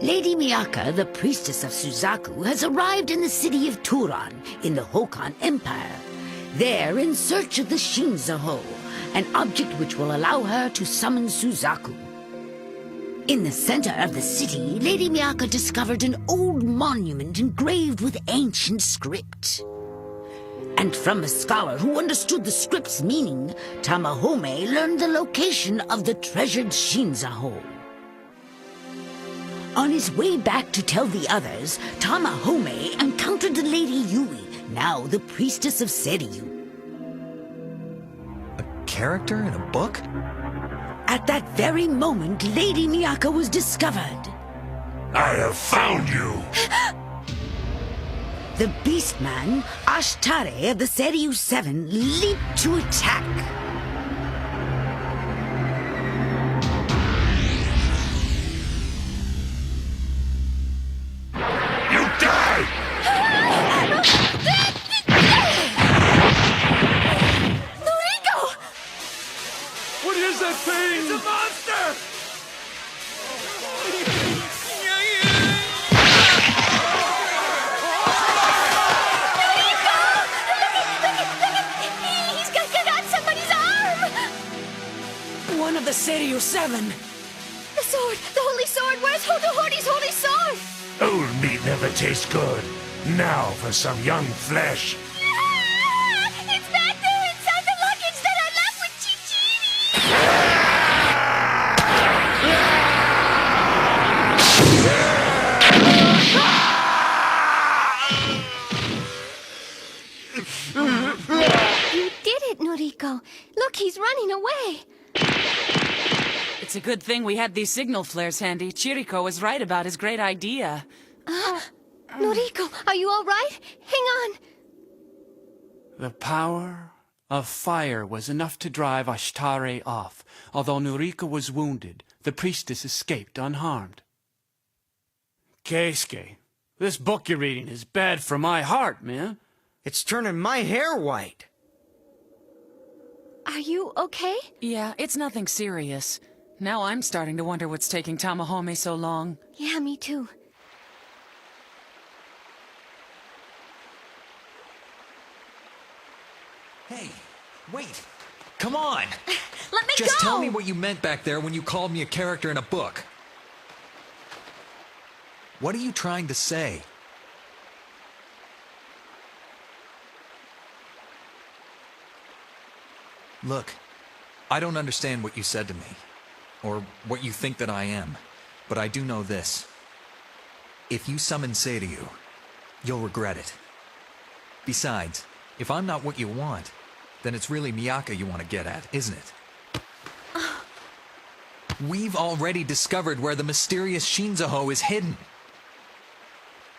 Lady Miyaka, the priestess of Suzaku, has arrived in the city of Turan in the Hokan Empire. There, in search of the Shinzaho, an object which will allow her to summon Suzaku. In the center of the city, Lady Miyaka discovered an old monument engraved with ancient script. And from a scholar who understood the script's meaning, Tamahome learned the location of the treasured Shinzaho. On his way back to tell the others, Tamahome encountered the Lady Yui, now the priestess of Seiryu. A character in a book? At that very moment, Lady Miyaka was discovered. I have found you! The Beastman, Ashtare of the Seiryu 7, leaped to attack. You die! Noriko! What is that thing? It's a monster! He's got somebody's arm! One of the Seiryu 7. The sword! The holy sword! Where's Hotohori's holy sword? Old meat never tastes good. Now for some young flesh. Ah! It's back there inside the luggage that I left with Chichiri! You did it, Noriko. Look, he's running away. It's a good thing we had these signal flares handy. Chiriko was right about his great idea. Noriko, are you all right? Hang on. The power of fire was enough to drive Ashtare off. Although Noriko was wounded, the priestess escaped unharmed. Keisuke, this book you're reading is bad for my heart, man. It's turning my hair white. Are you okay? Yeah, it's nothing serious. Now I'm starting to wonder what's taking Tamahome so long. Yeah, me too. Hey, wait! Come on! Let me go! Just tell me what you meant back there when you called me a character in a book. What are you trying to say? Look, I don't understand what you said to me, or what you think that I am, but I do know this. If you summon Seiryu, you'll regret it. Besides, if I'm not what you want, then it's really Miyaka you want to get at, isn't it? We've already discovered where the mysterious Shinzaho is hidden.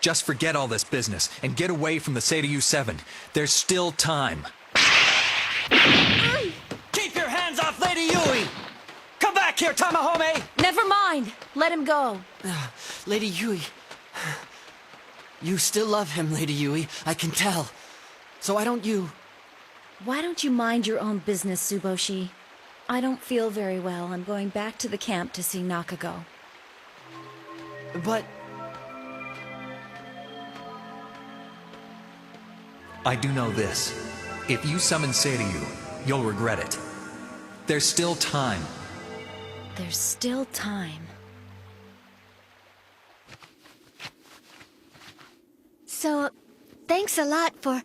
Just forget all this business and get away from the Seiryu 7. There's still time. Keep your hands off Lady Yui! Come back here, Tamahome! Never mind. Let him go. Lady Yui... You still love him, Lady Yui. I can tell. So why don't you... Why don't you mind your own business, Tsuboshi? I don't feel very well. I'm going back to the camp to see Nakago. But... I do know this. If you summon Seiryu, you'll regret it. There's still time. There's still time. So, thanks a lot for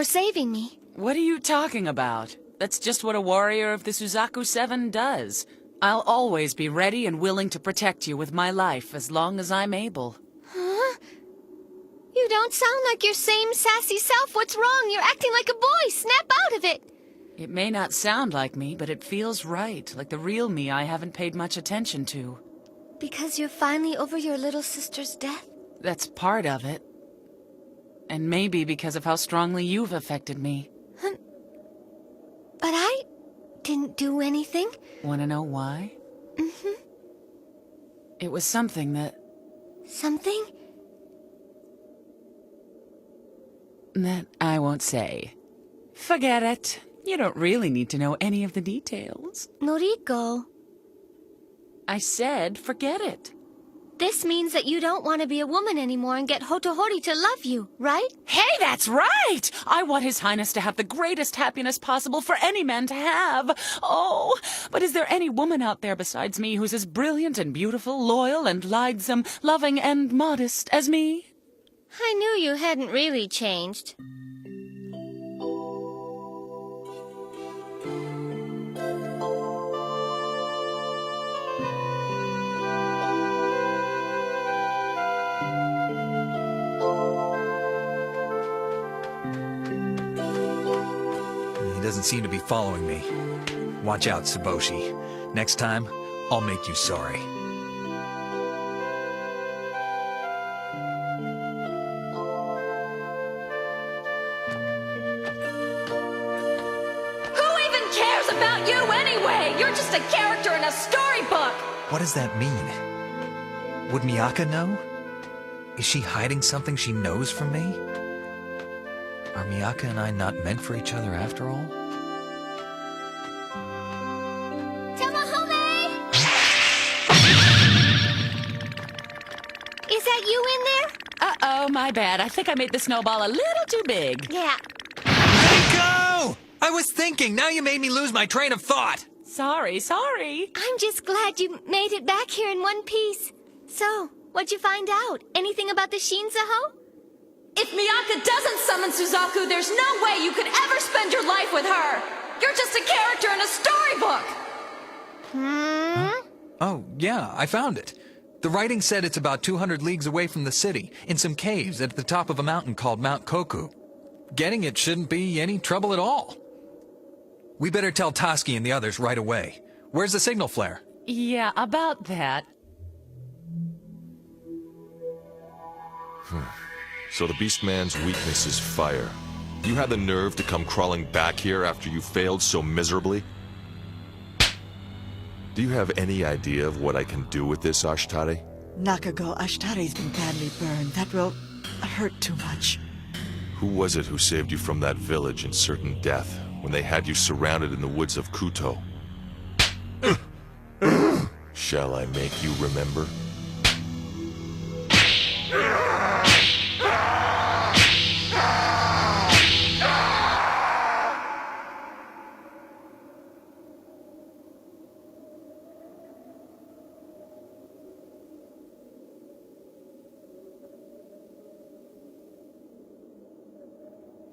saving me. What are you talking about? That's just what a warrior of the Suzaku 7 does. I'll always be ready and willing to protect you with my life as long as I'm able. Huh? You don't sound like your same sassy self. What's wrong? You're acting like a boy. Snap out of it. It may not sound like me, but it feels right, like the real me I haven't paid much attention to. Because you're finally over your little sister's death? That's part of it. And maybe because of how strongly you've affected me. But I didn't do anything. Want to know why? Mm-hmm. It was something that... Something? That I won't say. Forget it. You don't really need to know any of the details. Noriko. I said forget it. This means that you don't want to be a woman anymore and get Hotohori to love you, right? Hey, that's right! I want His Highness to have the greatest happiness possible for any man to have. Oh, but is there any woman out there besides me who's as brilliant and beautiful, loyal and lightsome, loving and modest as me? I knew you hadn't really changed. He doesn't seem to be following me. Watch out, Tsuboshi. Next time, I'll make you sorry. Who even cares about you anyway? You're just a character in a storybook! What does that mean? Would Miyaka know? Is she hiding something she knows from me? Are Miyaka and I not meant for each other after all? Tamahome! Is that you in there? Uh-oh, my bad. I think I made the snowball a little too big. Yeah. Let it go! I was thinking, now you made me lose my train of thought! Sorry. I'm just glad you made it back here in one piece. So, what'd you find out? Anything about the Shinzaho? If Miyaka doesn't summon Suzaku, there's no way you could ever spend your life with her! You're just a character in a storybook! Oh, yeah, I found it. The writing said it's about 200 leagues away from the city, in some caves at the top of a mountain called Mount Koku. Getting it shouldn't be any trouble at all. We better tell Toski and the others right away. Where's the signal flare? Yeah, about that. So the Beastman's weakness is fire. You had the nerve to come crawling back here after you failed so miserably? Do you have any idea of what I can do with this, Ashtare? Nakago, Ashtare's been badly burned. That will hurt too much. Who was it who saved you from that village in certain death, when they had you surrounded in the woods of Kuto? Shall I make you remember?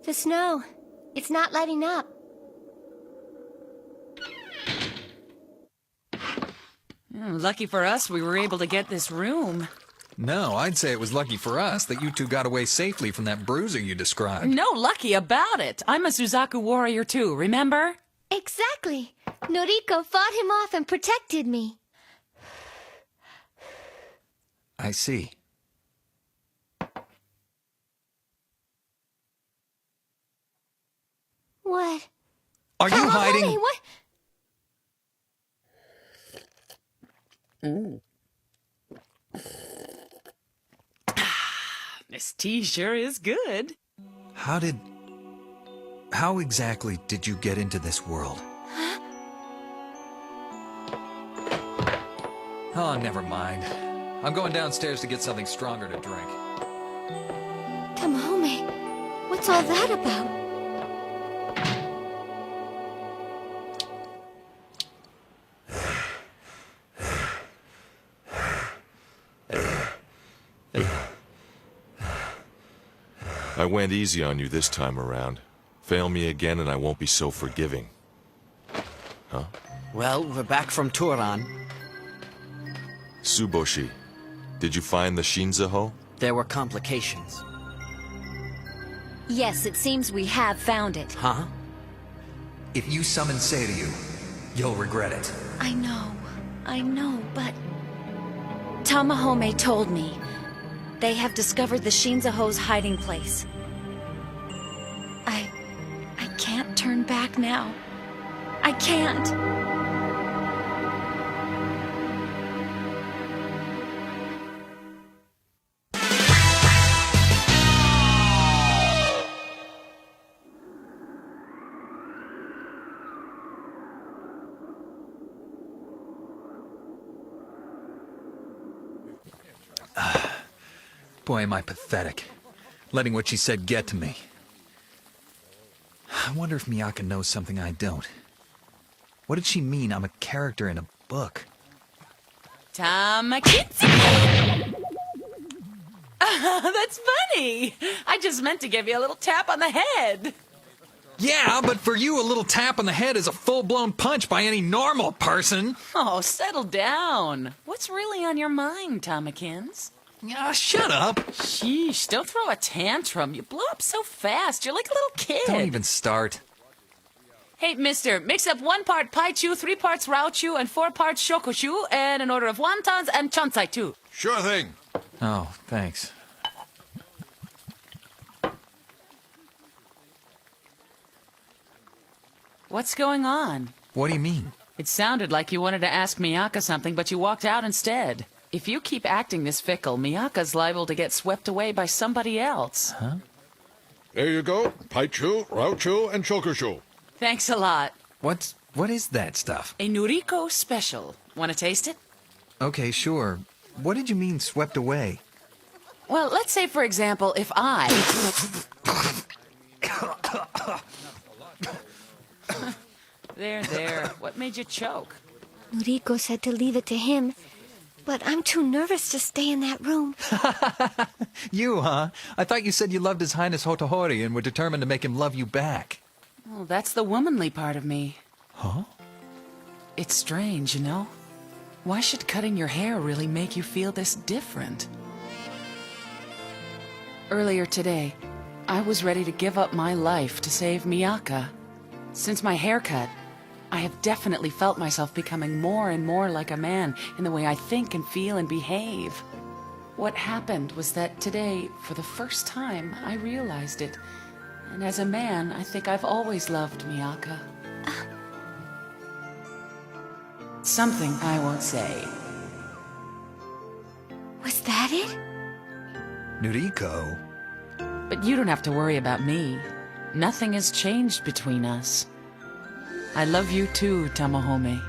The snow. It's not letting up. Lucky for us, we were able to get this room. No, I'd say it was lucky for us that you two got away safely from that bruiser you described. No lucky about it. I'm a Suzaku warrior too, remember? Exactly. Noriko fought him off and protected me. I see. What? Are you hiding? Hey, what? This tea sure is good. How exactly did you get into this world? Oh, never mind. I'm going downstairs to get something stronger to drink. Tamahome, what's all that about? I went easy on you this time around. Fail me again and I won't be so forgiving. Huh? Well, we're back from Turan. Tsuboshi, did you find the Shinzaho? There were complications. Yes, it seems we have found it. Huh? If you summon Seiryu, you'll regret it. I know, but... Tamahome told me. They have discovered the Shinzaho's hiding place. I can't turn back now. I can't. Boy, am I pathetic. Letting what she said get to me. I wonder if Miyaka knows something I don't. What did she mean I'm a character in a book? Tamakitsuki! That's funny! I just meant to give you a little tap on the head. Yeah, but for you, a little tap on the head is a full-blown punch by any normal person. Oh, settle down. What's really on your mind, Tomakins? Shut up. Sheesh, don't throw a tantrum. You blow up so fast. You're like a little kid. Don't even start. Hey, mister, mix up 1 part Paichu, 3 parts Raochu, and 4 parts Shokushu, and an order of wontons and chansai, too. Sure thing. Oh, thanks. What's going on? What do you mean? It sounded like you wanted to ask Miyaka something, but you walked out instead. If you keep acting this fickle, Miyaka's liable to get swept away by somebody else. Huh? There you go. Paichu, Raochu, and Shokushu. Thanks a lot. What is that stuff? A Noriko special. Want to taste it? Okay, sure. What did you mean, swept away? Well, let's say, for example, if I... There. What made you choke? Noriko said to leave it to him, but I'm too nervous to stay in that room. You, huh? I thought you said you loved His Highness Hotohori and were determined to make him love you back. Well, that's the womanly part of me. Huh? It's strange, you know? Why should cutting your hair really make you feel this different? Earlier today, I was ready to give up my life to save Miyaka. Since my haircut, I have definitely felt myself becoming more and more like a man in the way I think and feel and behave. What happened was that today, for the first time, I realized it. And as a man, I think I've always loved Miyaka. Something I won't say. Was that it? Noriko? But you don't have to worry about me. Nothing has changed between us. I love you too, Tamahome.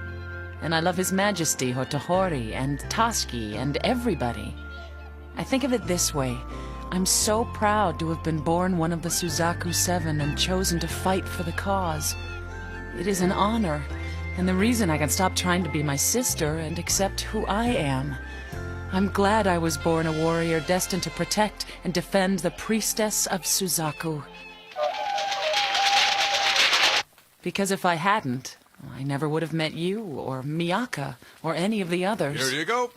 And I love His Majesty Hotohori and Taski and everybody. I think of it this way. I'm so proud to have been born one of the Suzaku Seven and chosen to fight for the cause. It is an honor, and the reason I can stop trying to be my sister and accept who I am. I'm glad I was born a warrior destined to protect and defend the priestess of Suzaku. Because if I hadn't, I never would have met you, or Miyaka, or any of the others. Here you go.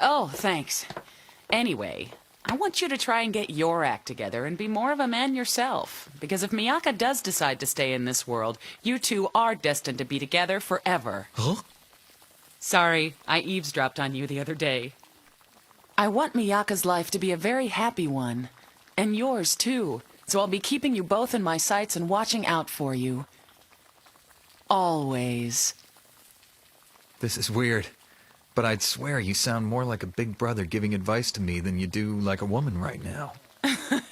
Oh, thanks. Anyway, I want you to try and get your act together and be more of a man yourself. Because if Miyaka does decide to stay in this world, you two are destined to be together forever. Huh? Sorry, I eavesdropped on you the other day. I want Miyaka's life to be a very happy one. And yours, too. So I'll be keeping you both in my sights and watching out for you. Always. This is weird, but I'd swear you sound more like a big brother giving advice to me than you do like a woman right now.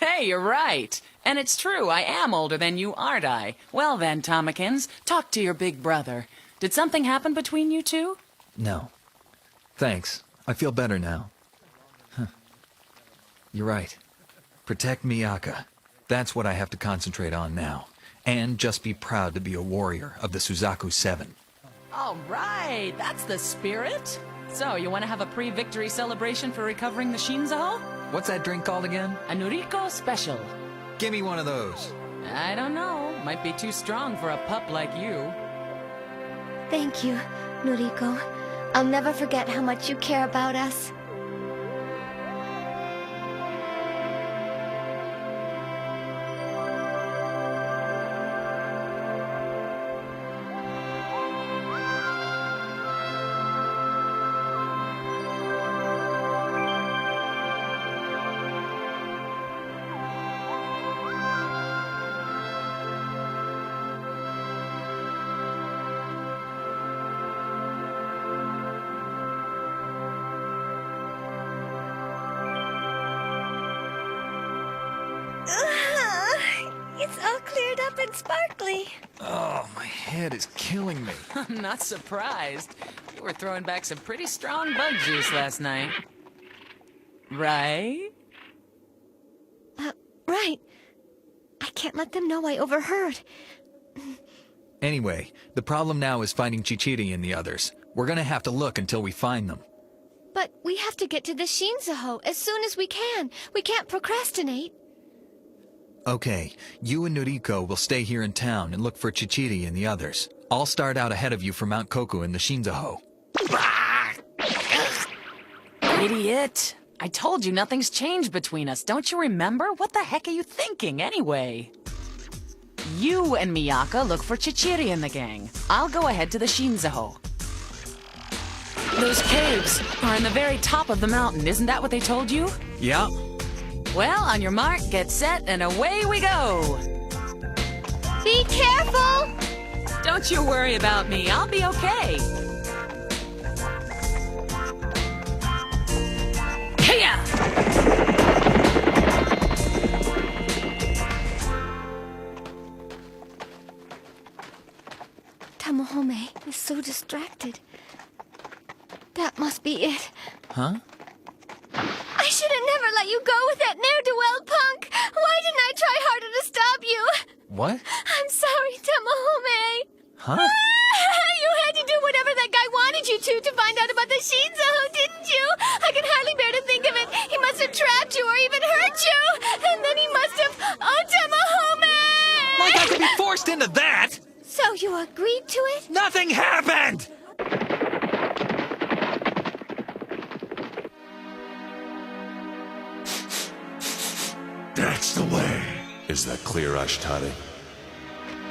Hey, you're right. And it's true, I am older than you, aren't I? Well then, Tomakins, talk to your big brother. Did something happen between you two? No. Thanks. I feel better now. You're right. Protect Miyaka. That's what I have to concentrate on now. And just be proud to be a warrior of the Suzaku Seven. All right, that's the spirit. So, you want to have a pre-victory celebration for recovering the Shinzo? What's that drink called again? A Noriko special. Give me one of those. I don't know. Might be too strong for a pup like you. Thank you, Noriko. I'll never forget how much you care about us. It's all cleared up and sparkly. Oh, my head is killing me. I'm not surprised. You were throwing back some pretty strong bug juice last night. Right? Right. I can't let them know I overheard. Anyway, the problem now is finding Chichiri and the others. We're gonna have to look until we find them. But we have to get to the Shinzaho as soon as we can. We can't procrastinate. Okay, you and Noriko will stay here in town and look for Chichiri and the others. I'll start out ahead of you for Mount Koku and the Shinzaho. Idiot! I told you nothing's changed between us. Don't you remember? What the heck are you thinking, anyway? You and Miyaka look for Chichiri and the gang. I'll go ahead to the Shinzaho. Those caves are in the very top of the mountain. Isn't that what they told you? Yeah. Well, on your mark, get set, and away we go! Be careful! Don't you worry about me. I'll be okay. Hiya! Tamahome is so distracted. That must be it. Huh? I should have never let you go with that ne'er-do-well punk! Why didn't I try harder to stop you? What? I'm sorry, Tamahome! Huh? You had to do whatever that guy wanted you to find out about the Shinzaho, didn't you? I can hardly bear to think of it. He must have trapped you or even hurt you! And then he must have... Oh, Tamahome! Like I could be forced into that! So you agreed to it? Nothing happened! That's the way. Is that clear, Ashtare?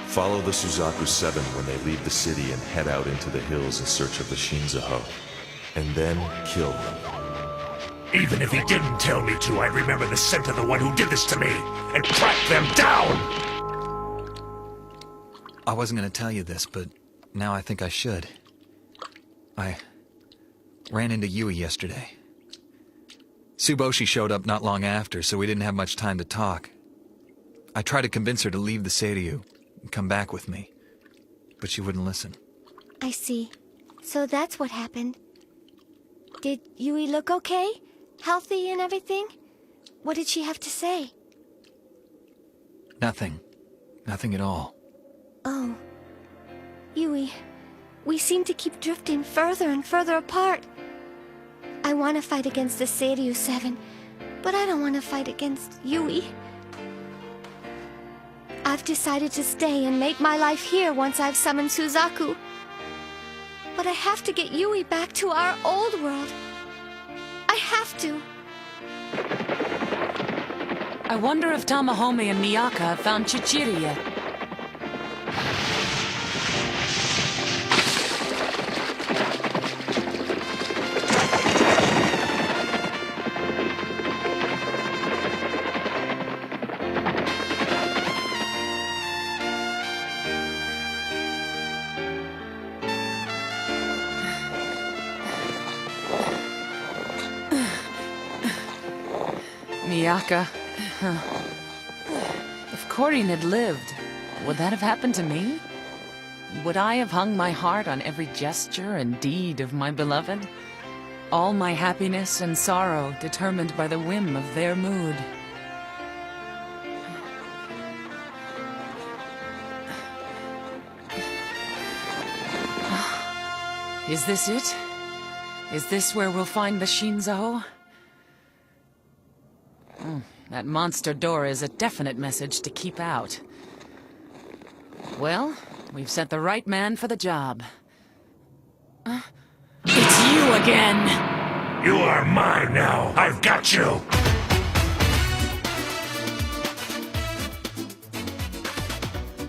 Follow the Suzaku 7 when they leave the city and head out into the hills in search of the Shinzaho. And then kill them. Even if he didn't tell me to, I'd remember the scent of the one who did this to me and track them down! I wasn't gonna tell you this, but now I think I should. I ran into Yui yesterday. Tsuboshi showed up not long after, so we didn't have much time to talk. I tried to convince her to leave the Seiryu and come back with me, but she wouldn't listen. I see. So that's what happened. Did Yui look okay? Healthy and everything? What did she have to say? Nothing. Nothing at all. Oh. Yui, we seem to keep drifting further and further apart. I want to fight against the Seiryu 7, but I don't want to fight against Yui. I've decided to stay and make my life here once I've summoned Suzaku. But I have to get Yui back to our old world. I have to. I wonder if Tamahome and Miyaka have found Chichiri yet. Miyaka. If Corin had lived, would that have happened to me? Would I have hung my heart on every gesture and deed of my beloved? All my happiness and sorrow determined by the whim of their mood. Is this it? Is this where we'll find the Shinzaho? That monster door is a definite message to keep out. Well, we've sent the right man for the job. It's you again! You are mine now. I've got you.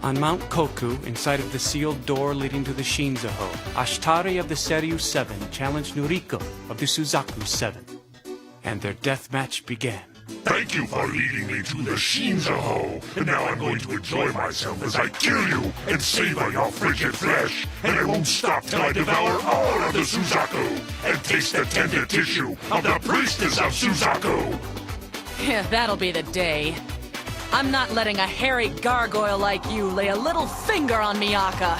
On Mount Koku, inside of the sealed door leading to the Shinzaho, Ashtare of the Seiryu 7 challenged Noriko of the Suzaku 7. And their death match began. Thank you for leading me to the Shinzaho. And now I'm going to enjoy myself as I kill you and savor your frigid flesh. And I won't stop till I devour all of the Suzaku and taste the tender tissue of the priestess of Suzaku. Yeah, that'll be the day. I'm not letting a hairy gargoyle like you lay a little finger on Miyaka.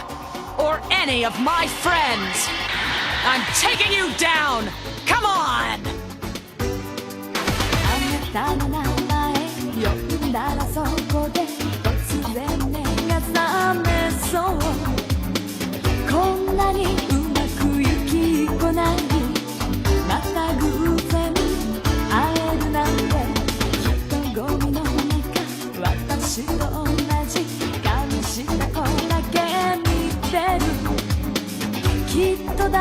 Or any of my friends. I'm taking you down! Come on! あなたの名前呼んだなにうまくいきっこないまた偶然会えるなんて人混みの中私と同じ髪した子だけ見てるきっと誰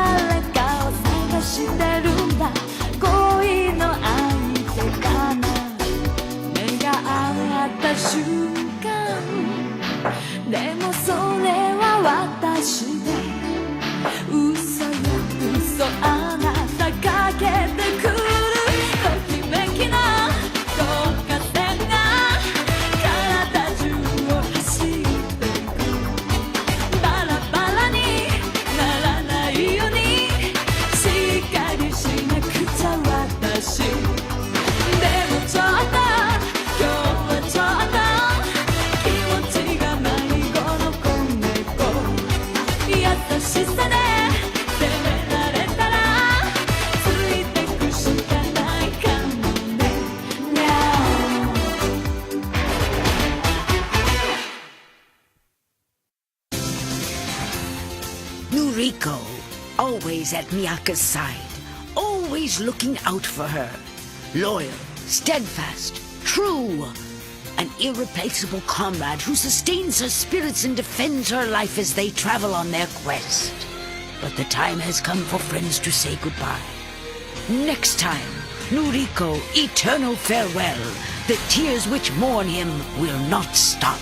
かを探してるんだ恋の相手かな目が合った瞬間でもそれは私で嘘よ嘘あなたかけてくるときめきな導火線が体中を走っていくバラバラにならないようにしっかりしなくちゃ私でもちょっと今日はちょっと気持ちが迷子の子猫優しさで責められたらついてくしかないかもね Noriko, always at Miyaka's side, always looking out for her. Loyal, steadfast, true. An irreplaceable comrade who sustains her spirits and defends her life as they travel on their quest. But the time has come for friends to say goodbye. Next time, Noriko, eternal farewell. The tears which mourn him will not stop.